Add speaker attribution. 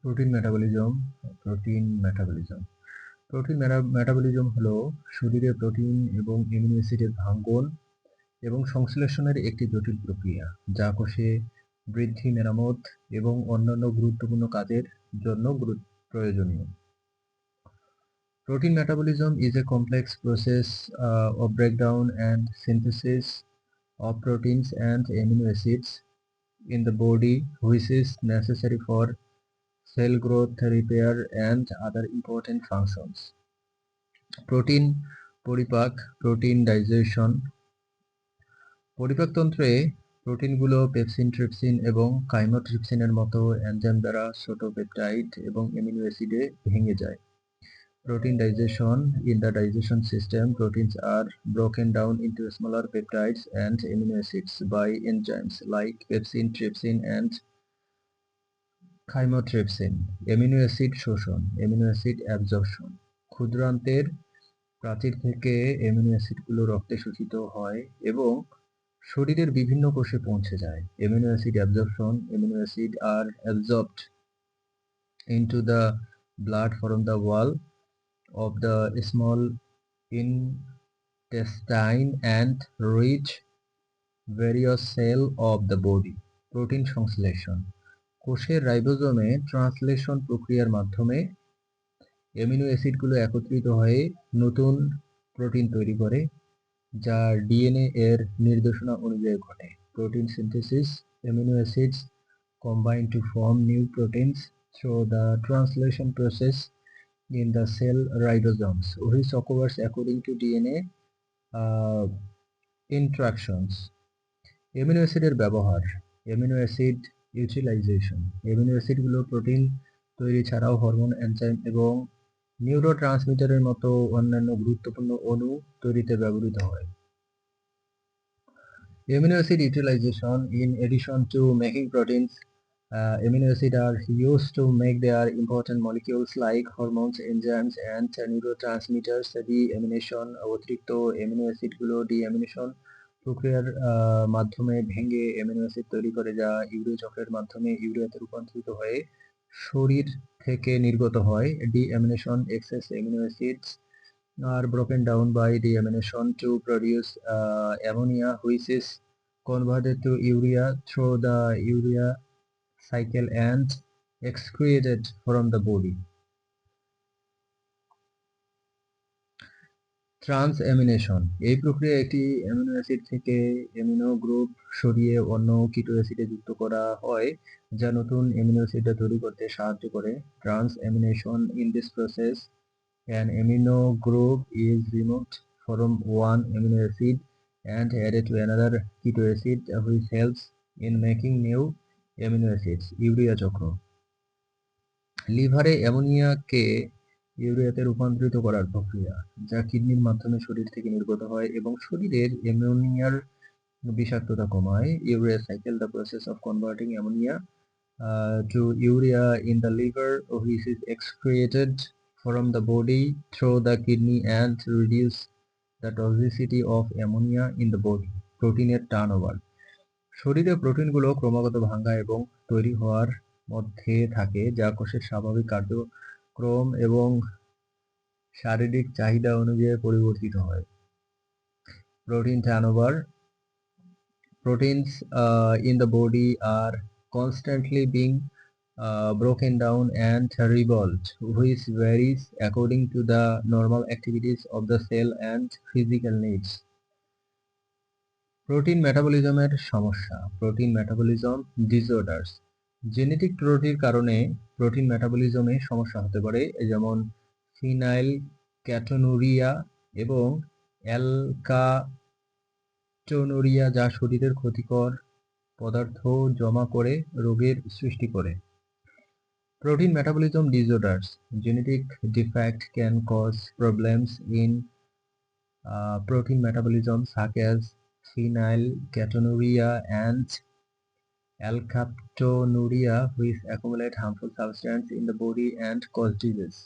Speaker 1: Protein metabolism. Protein metabolism হলো শরীরে protein এবং অ্যামিনো অ্যাসিডের ভাঙ্গন এবং সংশ্লেষণের একটি জটিল প্রক্রিয়া, যা কোষে বৃদ্ধি, মেরামত এবং অন্যান্য গুরুত্বপূর্ণ কাজের জন্য প্রয়োজনীয়। Protein metabolism is a complex process of breakdown and synthesis of proteins and amino acids in the body, which is necessary for cell growth, repair, and other important functions. Protein পরিপাক, প্রোটিন ডাইজেশন। পরিপাকতন্ত্রে প্রোটিনগুলো পেপসিন, ট্রিপসিন এবং কাইমোট্রিপসিনের মতো enzyme দ্বারা ছোট peptide এবং amino অ্যাসিডে ভেঙে যায়। Protein digestion. In the digestion system, proteins are broken down into smaller peptides and amino acids by enzymes like pepsin, trypsin, and chymotrypsin. Amino acid শোষণ, amino acid absorption. ক্ষুদ্রান্তের প্রাচীর থেকে amino অ্যাসিডগুলো রক্তে শোষিত হয় এবং শরীরের বিভিন্ন কোষে পৌঁছে যায়। Amino acid absorption. Amino acid are absorbed into the blood from the wall of the small intestine and reach various cells of the body. Protein সংশ্লেষণ। কোষের রাইবোজোমে ট্রান্সলেশন প্রক্রিয়ার মাধ্যমে অ্যামিনো অ্যাসিডগুলো একত্রিত হয়ে নতুন প্রোটিন তৈরি করে, যা ডিএনএ এর নির্দেশনা অনুযায়ী ঘটে। Protein synthesis. Amino acids combine to form new proteins through the translation process in the cell ribosomes, which occurs according to DNA interactions. Amino অ্যাসিডের ব্যবহার। Amino acid utilisation. অ্যামিনো অ্যাসিডগুলো প্রোটিন তৈরি ছাড়াও হরমোন, এনজাইম এবং নিউরোট্রান্সমিটারের মতো অন্যান্য গুরুত্বপূর্ণ অণু তৈরিতে ব্যবহৃত হয়। Amino acid utilization. In addition to making proteins, amino acids are used to make their important molecules like hormones, enzymes, and neurotransmitters. Deamination. অতিরিক্ত অ্যামিনো অ্যাসিডগুলো ডিঅ্যামিনেশন প্রক্রিয়ার মাধ্যমে ভেঙে অ্যামিনো অ্যাসিড তৈরি করে, যা ইউরিয়া চক্রের মাধ্যমে ইউরিয়াতে রূপান্তরিত হয়ে শরীর থেকে নির্গত হয়। Deamination. Excess amino acids are broken down by deamination to produce ammonia, which is converted to urea through the urea cycle and excreted from the body. ট্রান্সঅ্যামিনেশন। এই প্রক্রিয়া একটি অ্যামিনো অ্যাসিড থেকে অ্যামিনো গ্রুপ সরিয়ে অন্য কিটো অ্যাসিডে যুক্ত করা হয়, যা নতুন অ্যামিনো অ্যাসিড তৈরি করতে সাহায্য করে। ট্রান্সঅ্যামিনেশন. In this process, an amino group is removed from one amino acid and added to another keto acid, which helps in making new amino acids. Urea চক্র। লিভারে অ্যামোনিয়াকে ইউরিয়াতে রূপান্তরিত করার প্রক্রিয়া, যা কিডনির মাধ্যমে শরীর থেকে নির্গত হয় এবং শরীরের অ্যামোনিয়ার বিষাক্ততা কমায়। Urea cycle. The process of converting ammonia to urea in the liver, which is excreted from the body through the kidney and reduce the toxicity of ammonia in the body. প্রোটিনের টার্নওভার। শরীরে প্রোটিনগুলো ক্রমাগত ভাঙা এবং তৈরি হওয়ার মধ্যে থাকে, যা কোষের স্বাভাবিক কার্যক্রম এবং শারীরিক চাহিদা অনুযায়ী পরিবর্তিত হয়। Protein turnover. Proteins in the body are constantly being broken down and rebuilt, which varies according to the normal activities of the cell and physical needs. Protein মেটাবলিজমের সমস্যা। Protein metabolism disorders. জেনেটিক ত্রুটির কারণে protein মেটাবলিজমে সমস্যা হতে পারে, যেমন phenyl ক্যাটোনুরিয়া এবং অ্যালকাটোনুরিয়া, যা শরীরের ক্ষতিকর পদার্থ জমা করে রোগের সৃষ্টি করে। Protein metabolism disorders. Genetic defect can cause problems in protein metabolism, such as phenylketonuria and alkaptonuria, which accumulate harmful substances in the body and cause disease.